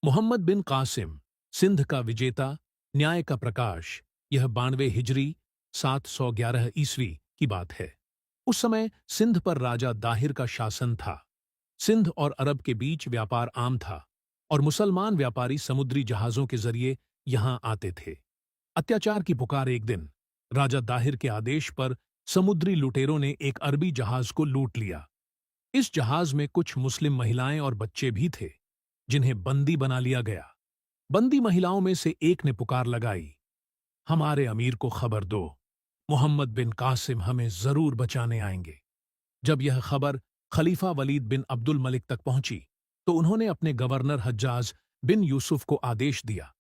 मोहम्मद बिन कासिम, सिंध का विजेता, न्याय का प्रकाश। यह 92 हिजरी 711 ईस्वी की बात है। उस समय सिंध पर राजा दाहिर का शासन था। सिंध और अरब के बीच व्यापार आम था और मुसलमान व्यापारी समुद्री जहाजों के जरिए यहां आते थे। अत्याचार की पुकार एक दिन राजा दाहिर के आदेश पर समुद्री लुटेरों ने एक अरबी जहाज को लूट लिया। इस जहाज में कुछ मुस्लिम महिलाएं और बच्चे भी थे, जिन्हें बंदी बना लिया गया। बंदी महिलाओं में से एक ने पुकार लगाई, हमारे अमीर को खबर दो, मोहम्मद बिन कासिम हमें जरूर बचाने आएंगे। जब यह खबर खलीफा वलीद बिन अब्दुल मलिक तक पहुंची, तो उन्होंने अपने गवर्नर हज्जाज बिन यूसुफ को आदेश दिया,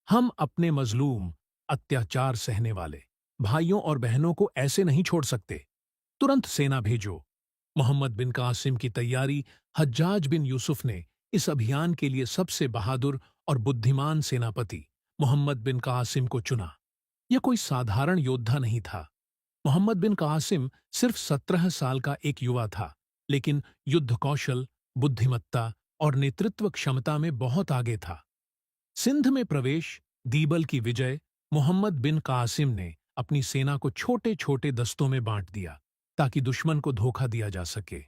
हम अपने मजलूम, अत्याचार सहने वाले भाइयों और बहनों को ऐसे नहीं छोड़ सकते। तुरंत सेना भेजो। मोहम्मद बिन कासिम की तैयारी हज्जाज बिन यूसुफ ने इस अभियान के लिए सबसे बहादुर और बुद्धिमान सेनापति मोहम्मद बिन कासिम को चुना। यह कोई साधारण योद्धा नहीं था। मोहम्मद बिन कासिम सिर्फ 17 साल का एक युवा था, लेकिन युद्ध कौशल, बुद्धिमत्ता और नेतृत्व क्षमता में बहुत आगे था। सिंध में प्रवेश, दीबल की विजय। मोहम्मद बिन कासिम ने अपनी सेना को छोटे छोटे दस्तों में बांट दिया ताकि दुश्मन को धोखा दिया जा सके।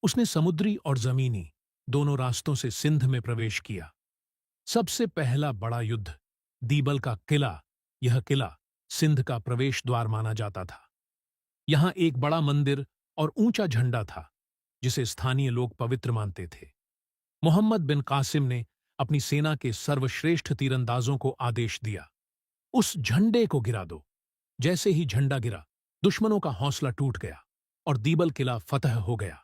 उसने समुद्री और जमीनी दोनों रास्तों से सिंध में प्रवेश किया। सबसे पहला बड़ा युद्ध, दीबल का किला। यह किला सिंध का प्रवेश द्वार माना जाता था। यहां एक बड़ा मंदिर और ऊंचा झंडा था, जिसे स्थानीय लोग पवित्र मानते थे। मोहम्मद बिन कासिम ने अपनी सेना के सर्वश्रेष्ठ तीरंदाजों को आदेश दिया, उस झंडे को गिरा दो। जैसे ही झंडा गिरा, दुश्मनों का हौसला टूट गया और दीबल किला फतह हो गया।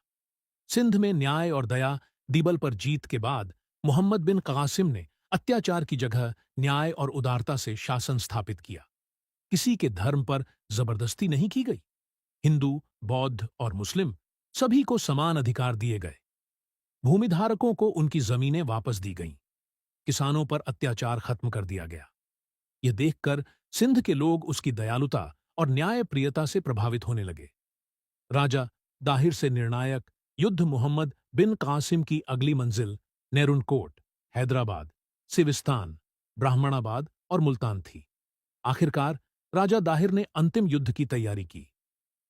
सिंध में न्याय और दया। दीबल पर जीत के बाद मोहम्मद बिन कासिम ने अत्याचार की जगह न्याय और उदारता से शासन स्थापित किया। किसी के धर्म पर जबरदस्ती नहीं की गई। हिंदू, बौद्ध और मुस्लिम सभी को समान अधिकार दिए गए। भूमिधारकों को उनकी जमीनें वापस दी गईं। किसानों पर अत्याचार खत्म कर दिया गया। यह देखकर सिंध के लोग उसकी दयालुता और न्यायप्रियता से प्रभावित होने लगे। राजा दाहिर से निर्णायक युद्ध मोहम्मद बिन कासिम की अगली मंजिल नेरुनकोट, हैदराबाद, सिविस्तान, ब्राह्मणाबाद और मुल्तान थी। आखिरकार राजा दाहिर ने अंतिम युद्ध की तैयारी की।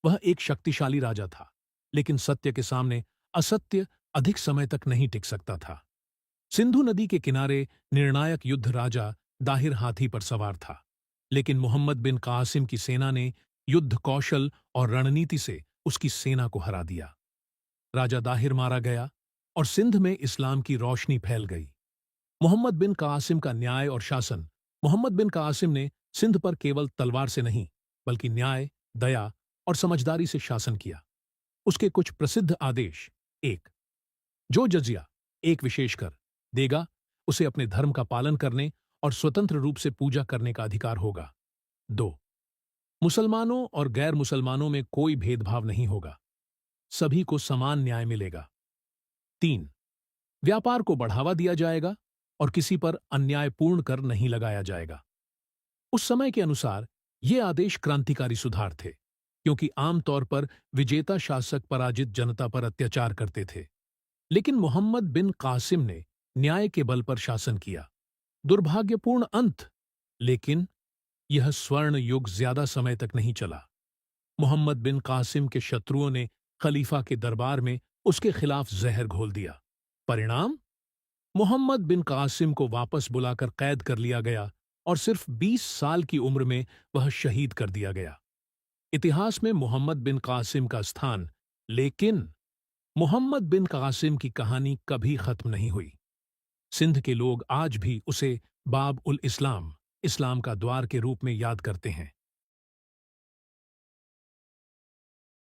वह एक शक्तिशाली राजा था, लेकिन सत्य के सामने असत्य अधिक समय तक नहीं टिक सकता था। सिंधु नदी के किनारे निर्णायक युद्ध। राजा दाहिर हाथी पर सवार था, लेकिन मोहम्मद बिन कासिम की सेना ने युद्ध कौशल और रणनीति से उसकी सेना को हरा दिया। राजा दाहिर मारा गया और सिंध में इस्लाम की रोशनी फैल गई। मोहम्मद बिन कासिम का न्याय और शासन। मोहम्मद बिन कासिम ने सिंध पर केवल तलवार से नहीं, बल्कि न्याय, दया और समझदारी से शासन किया। उसके कुछ प्रसिद्ध आदेश: 1. जो जजिया, एक विशेषकर, देगा, उसे अपने धर्म का पालन करने और स्वतंत्र रूप से पूजा करने का अधिकार होगा। 2. मुसलमानों और गैर मुसलमानों में कोई भेदभाव नहीं होगा, सभी को समान न्याय मिलेगा। 3. व्यापार को बढ़ावा दिया जाएगा और किसी पर अन्यायपूर्ण कर नहीं लगाया जाएगा। उस समय के अनुसार ये आदेश क्रांतिकारी सुधार थे, क्योंकि आमतौर पर विजेता शासक पराजित जनता पर अत्याचार करते थे। लेकिन मोहम्मद बिन कासिम ने न्याय के बल पर शासन किया। दुर्भाग्यपूर्ण अंत, लेकिन यह स्वर्ण युग ज्यादा समय तक नहीं चला। मोहम्मद बिन कासिम के शत्रुओं ने खलीफा के दरबार में उसके खिलाफ जहर घोल दिया। परिणाम, मोहम्मद बिन कासिम को वापस बुलाकर कैद कर लिया गया और सिर्फ 20 साल की उम्र में वह शहीद कर दिया गया। इतिहास में मोहम्मद बिन कासिम का स्थान, लेकिन मोहम्मद बिन कासिम की कहानी कभी खत्म नहीं हुई। सिंध के लोग आज भी उसे बाब उल इस्लाम, इस्लाम का द्वार के रूप में याद करते हैं।